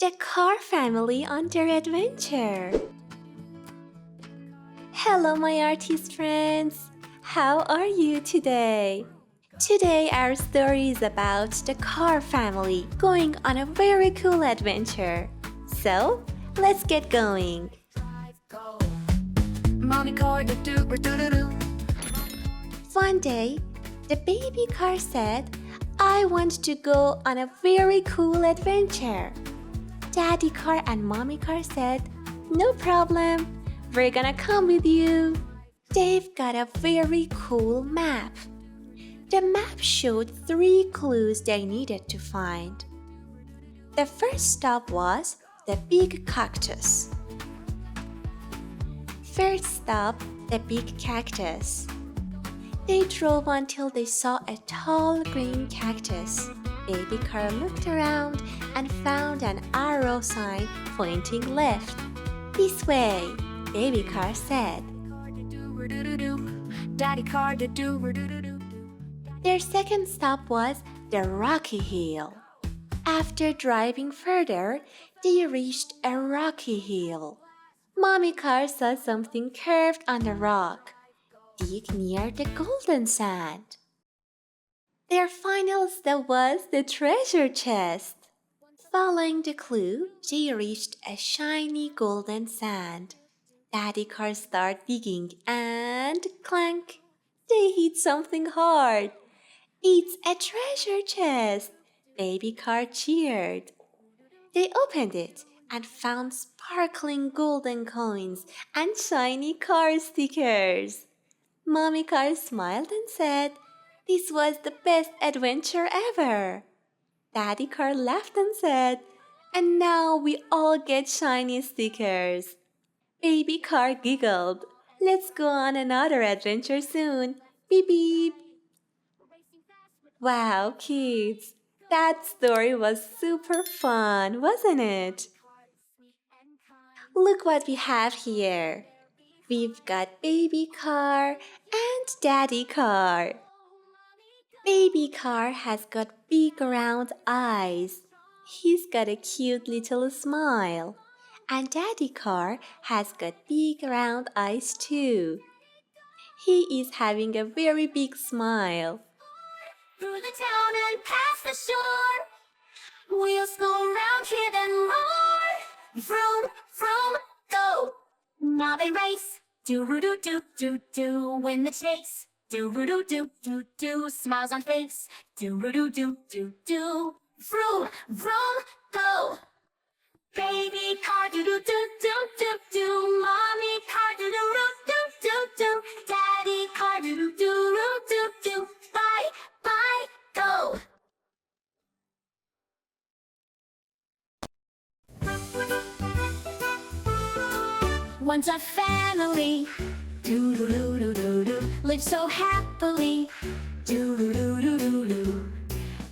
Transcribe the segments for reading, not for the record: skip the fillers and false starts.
The car family on their adventure. Hello, my artist friends. How are you today? Today, our story is about the car family going on a very cool adventure. So, let's get going. One day, the baby car said, I want to go on a very cool adventure. Daddy car and mommy car said, no problem, we're gonna come with you. They've got a very cool map. The map showed 3 clues they needed to find. The first stop was the big cactus. First stop, the big cactus. They drove until they saw a tall green cactus. Baby car looked around and found an arrow sign pointing left. This way, baby car said. Daddy car Their second stop was the rocky hill. After driving further, they reached a rocky hill. Mommy car saw something curved on the rock. Dig near the golden sand. Their final stop was the treasure chest. Following the clue, they reached a shiny golden sand. Daddy car started digging and clank! They hit something hard. It's a treasure chest! Baby car cheered. They opened it and found sparkling golden coins and shiny car stickers. Mommy car smiled and said, this was the best adventure ever. Daddy car laughed and said, and now we all get shiny stickers. Baby car giggled. Let's go on another adventure soon. Beep beep. Wow, kids, that story was super fun, wasn't it? Look what we have here. We've got baby car and daddy car. Baby car has got big round eyes. He's got a cute little smile. And daddy car has got big round eyes too. He is having a very big smile. Through the town and past the shore, wheels go round here then roar. Vroom, vroom, go. Now they race. Do-roo-doo-doo-doo-doo. Win the chase. Do-roo-doo-doo-doo-doo. Smiles on face. Do-roo-doo-doo-doo-doo. Vroom, vroom, go. Baby car do-do-do-do-do-do. Mommy car do-do-do-do-do-do. Daddy car do-do-do-do-do. Bye, bye, go. Once a family, do-do-do-do-do-do, lived so happily, do-do-do-do-do-do.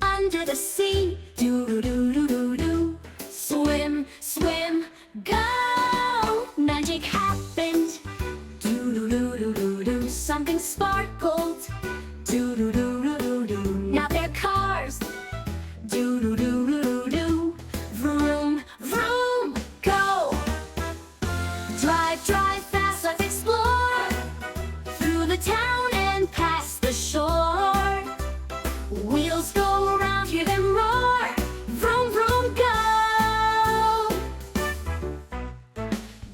Under the sea, do-do-do-do-do-do. Swim, swim, go. Magic happened, do-do-do-do-do-do. Something sparkled, do-do-do-do-do-do. Now they're cars, do-do-do-do-do-do. Vroom, vroom, go. Drive, drive fast, let's explore. Through the town and past the shore. Wheels go around, hear them roar. Vroom, vroom, go.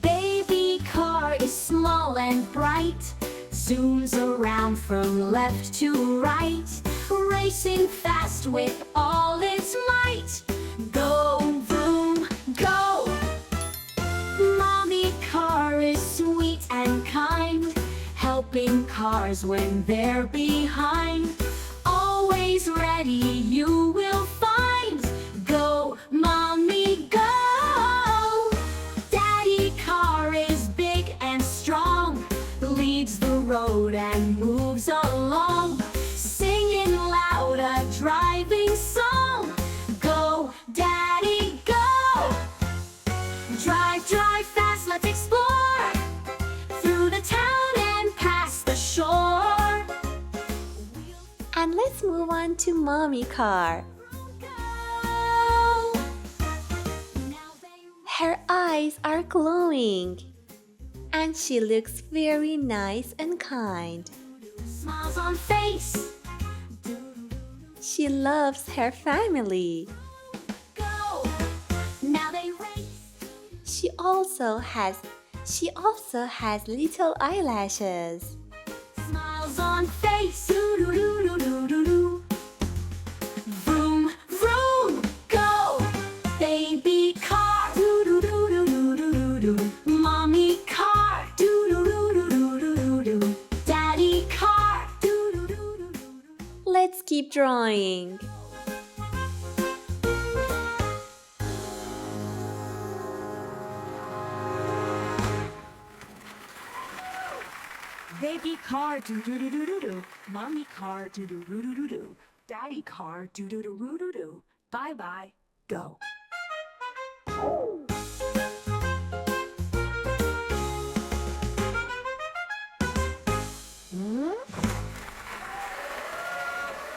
Baby car is small and bright. Zooms around from left to right. Racing fast with all its might. Go, vroom, go. Mommy car is sweet and kind, helping cars when they're behind. Always ready you will find. Go, mommy, go. Daddy car is big and strong, leads the road and moves along, singing loud a driving song. Go, daddy, go. Drive, drive fast, let's explore. Through the town and past the shore. And let's move on to mommy car. Go. Now Her eyes are glowing, and she looks very nice and kind. Smiles on face. She loves her family. Go. Now they race. She also has little eyelashes. Smiles on face. Do-do-do-do-do-do-do. Vroom, vroom, go. Baby car. Do-do-do-do-do-do-do. Mommy car. Do-do-do-do-do-do-do. Daddy car. Do-do-do-do-do-do. Let's keep drawing. Baby car, do-do-do-do-do-do. Mommy car, do-do-do-do-do-do. Daddy car, do-do-do-do-do-do. Bye-bye, go.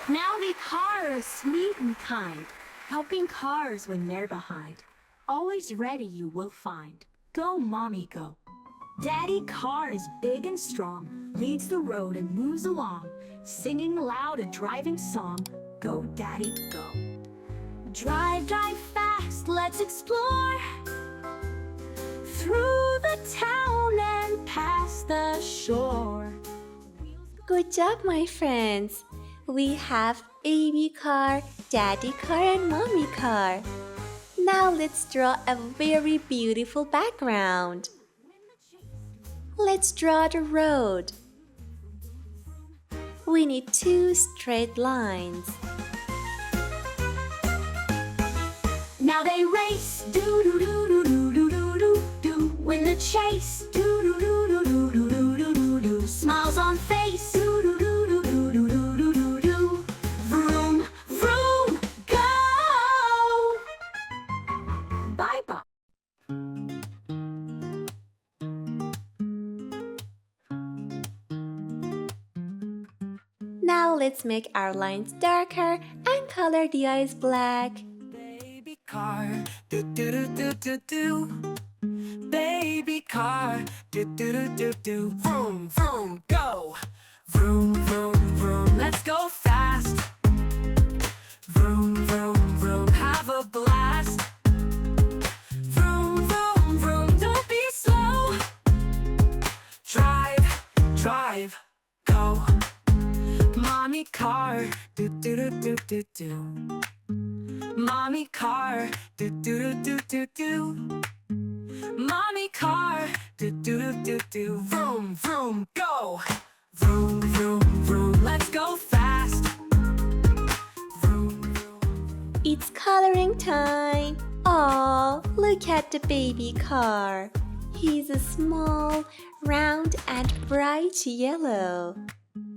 Now the car is sweet and kind, helping cars when they're behind. Always ready you will find. Go, mommy, go. Daddy car is big and strong, leads the road and moves along, singing loud a driving song. Go, daddy, go. Drive, drive fast, let's explore through the town and past the shore. Good job, my friends. We have baby car, daddy car, and mommy car. Now let's draw a very beautiful background. Let's draw the road. We need 2 straight lines. Now they race. Do-do-do-do-do-do-do-do. Win the chase. Do-do-do-do-do-do-do-do. Smiles on face. Do-do-do-do-do-do-do-do. Vroom, vroom, go. Bye-bye. Now let's make our lines darker and color the eyes black. Baby car, do do do do do do. Baby car, do do do do do. Vroom vroom go. Vroom vroom vroom. Let's go fast. Vroom vroom vroom. Have a blast. Vroom vroom vroom. Don't be slow. Drive, drive, go. Mommy car, do do do do do do. Mommy car, do do do do do do. Mommy car, do do do do do. Vroom vroom go. Vroom vroom vroom. Let's go fast. Vroom vroom. It's coloring time. Aw, look at the baby car. He's a small, round, and bright yellow.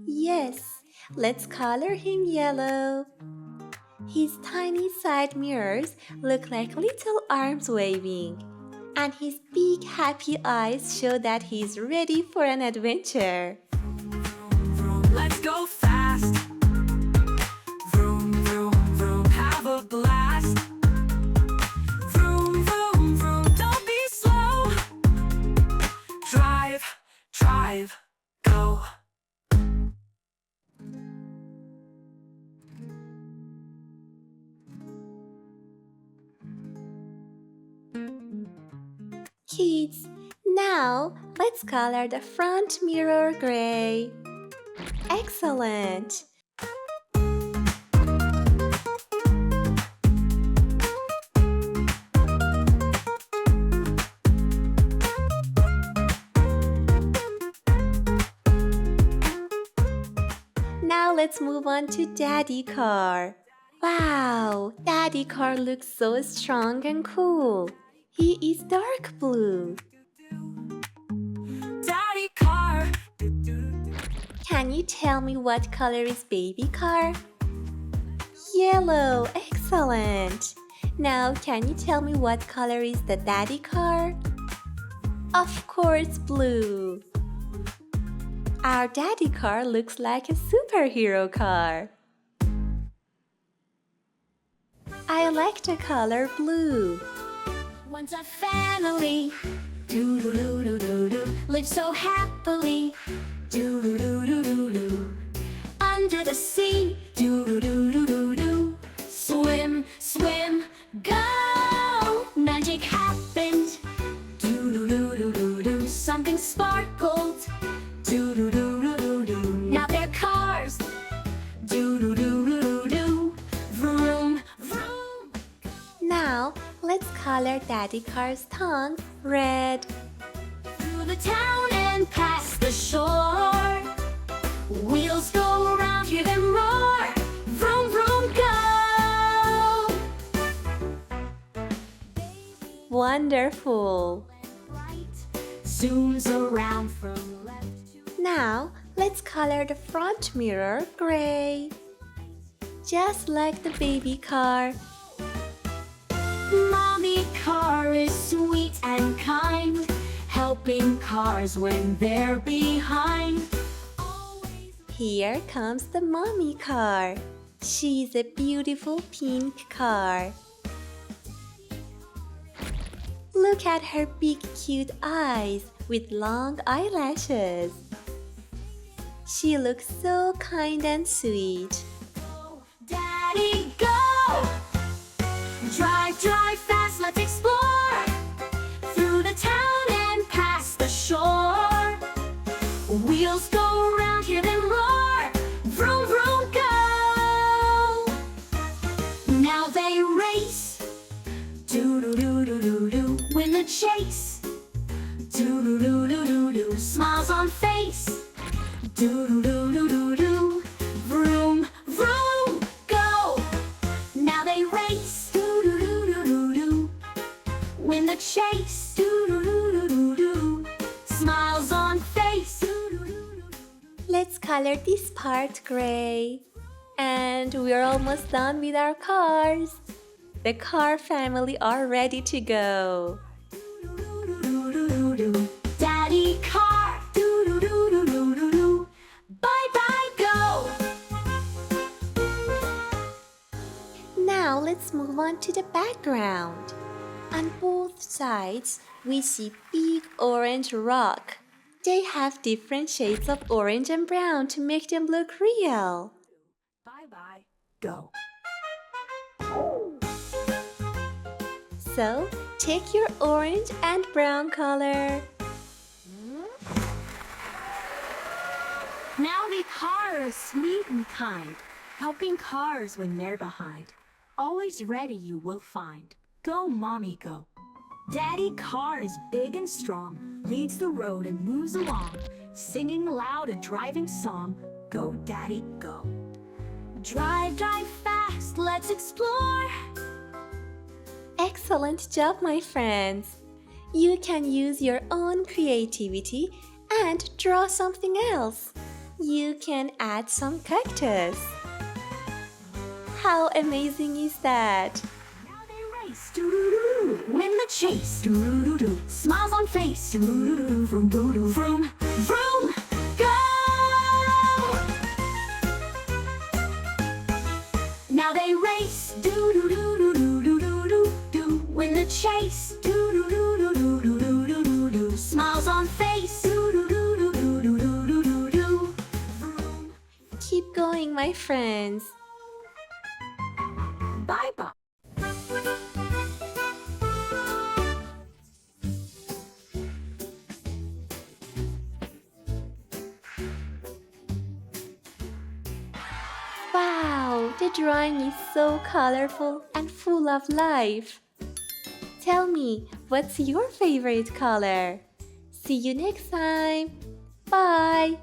Yes, let's color him yellow. His tiny side mirrors look like little arms waving, and his big happy eyes show that he's ready for an adventure. Vroom, let's go fast. Vroom vroom vroom. Have a blast. Vroom vroom vroom. Don't be slow. Drive, drive, go. Kids, now let's color the front mirror gray. Excellent! Now let's move on to Daddy Car. Wow, Daddy Car looks so strong and cool. He is dark blue. Daddy car. Can you tell me what color is Baby Car? Yellow, excellent. Now can you tell me what color is the Daddy Car? Of course, blue. Our Daddy Car looks like a superhero car. I like the color blue. Once a family, do-do-do-do-do-do, live so happily, do-do-do-do-do-do. Under the sea, do-do-do-do-do-do. Swim, swim, go. Magic happened, do-do-do-do-do-do. Something sparkled, do-do-do-do-do-do. Now they're cars, do-do-do-do-do-do. Vroom, vroom. Now, let's color Daddy Car's tongue red. Through the town and past the shore, wheels go round, hear them roar. Vroom, vroom, go. Wonderful! Right, zooms around from left to Now, let's color the front mirror gray. Just like the baby car. Mommy car is sweet and kind, helping cars when they're behind. Always Here comes the mommy car. She's a beautiful pink car. Look at her big cute eyes with long eyelashes. She looks so kind and sweet. go, Daddy, go. Drive, drive fast, let's explore. Through the town and past the shore. Wheels go round, hear them roar. Vroom, vroom, go. Now they race. Do-do-do-do-do-do. Win the chase. Do-do-do-do-do-do. Smiles on face. Do-do-do-do-do-do. Vroom, vroom, go. Now they race. Do-do-do-do-do-do. Win the chase. Do-do-do-do-do-do. Smiles on face. Do-do-do-do-do. Let's color this part gray. And we're almost done with our cars. The car family are ready to go. Do-do-do-do-do-do. Daddy car. Do-do-do-do-do-do. Bye-bye, go. Now let's move on to the background. On both sides, we see big orange rock. They have different shades of orange and brown to make them look real. Bye-bye. Go. So, take your orange and brown color. Now the car is sweet and kind, helping cars when they're behind. Always ready you will find. Go, mommy, go. Daddy car is big and strong, leads the road and moves along, singing loud a driving song. Go, daddy, go. Drive, drive fast, let's explore. Excellent job, my friends! You can use your own creativity and draw something else. You can add some cactus. How amazing is that? Now they race, do-do-do-do. Win the chase, do-do-do-do. Smiles on face, do-do-do-do. Vroom, do-do, vroom, vroom, go. Now they race, do-do-do-do-do-do-do-do. Win the chase, do-do-do-do-do-do-do-do. Smiles on face, do-do-do-do-do-do-do-do. Vroom. Keep going, my friends. Bye-bye. Wow, the drawing is so colorful and full of life. Tell me, what's your favorite color? See you next time. Bye.